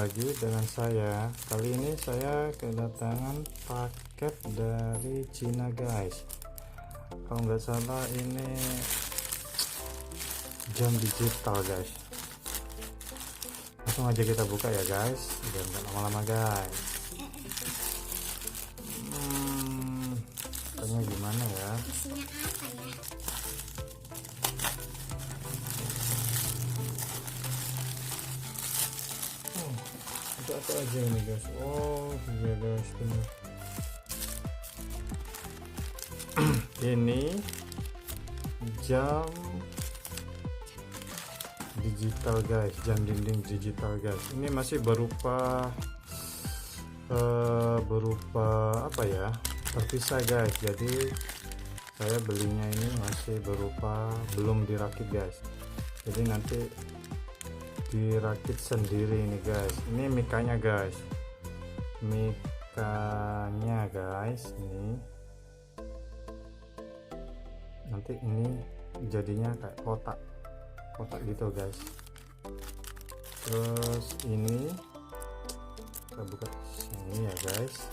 lagi dengan saya. Kali ini saya kedatangan paket dari Cina guys. Kalau nggak salah ini jam digital guys. Langsung aja kita buka ya guys, jangan lama-lama guys. Tanya gimana ya? Isinya apa ya? Itu apa aja ini guys? Oh iya guys, ini ini jam digital guys, jam dinding digital guys. Ini masih berupa apa ya, terpisah guys. Jadi saya belinya ini masih berupa belum dirakit guys, jadi nanti dirakit sendiri ini guys. Ini mikanya guys, mikanya guys, ini nanti ini jadinya kayak kotak gitu guys. Terus ini kita buka sini ya guys.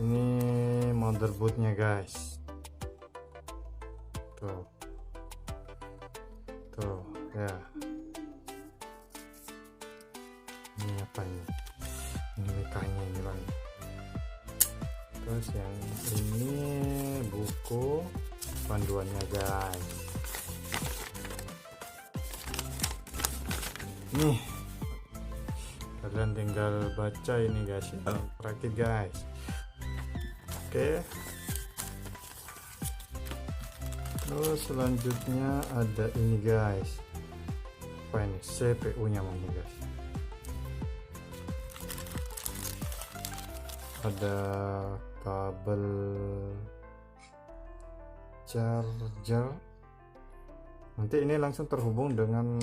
Ini motherboardnya guys. Tuh ya. Ini apa ini? Ini mikanya ini bang. Terus yang ini buku panduannya guys. Nih kalian tinggal baca ini guys, rakit guys. Oke. Terus selanjutnya ada ini guys, apa ini, CPU nya mungkin guys. Ada kabel charger, nanti ini langsung terhubung dengan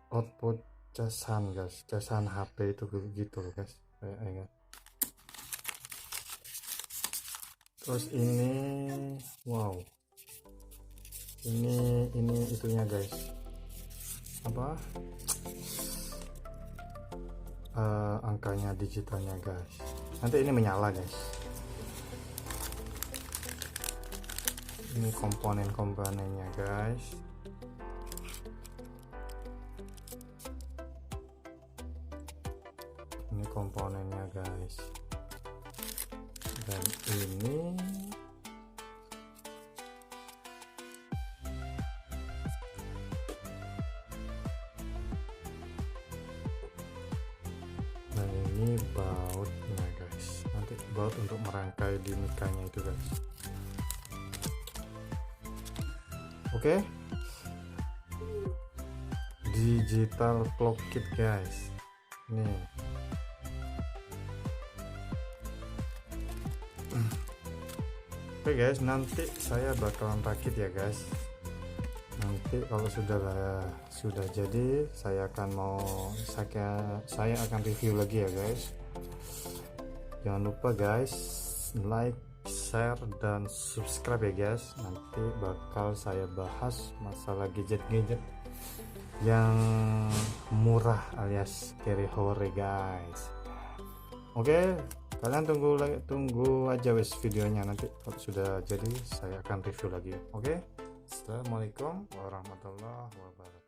output casan guys, casan HP itu gitu guys kayaknya. Terus ini wow, ini itunya guys, apa angkanya digitalnya guys. Nanti ini menyala guys. Ini komponen-komponennya guys. Ini komponennya guys. Dan ini bautnya guys. Nanti baut untuk merangkai di mikanya itu guys. Oke. Digital clock kit guys. Nih. Oke guys, nanti saya bakalan rakit ya guys. Nanti kalau sudah jadi saya akan review lagi ya guys. Jangan lupa guys, like, share, dan subscribe ya guys. Nanti bakal saya bahas masalah gadget-gadget yang murah alias carry hore guys. Oke, kalian tunggu aja wes videonya. Nanti kalau sudah jadi saya akan review lagi. Oke, assalamualaikum warahmatullahi wabarakatuh.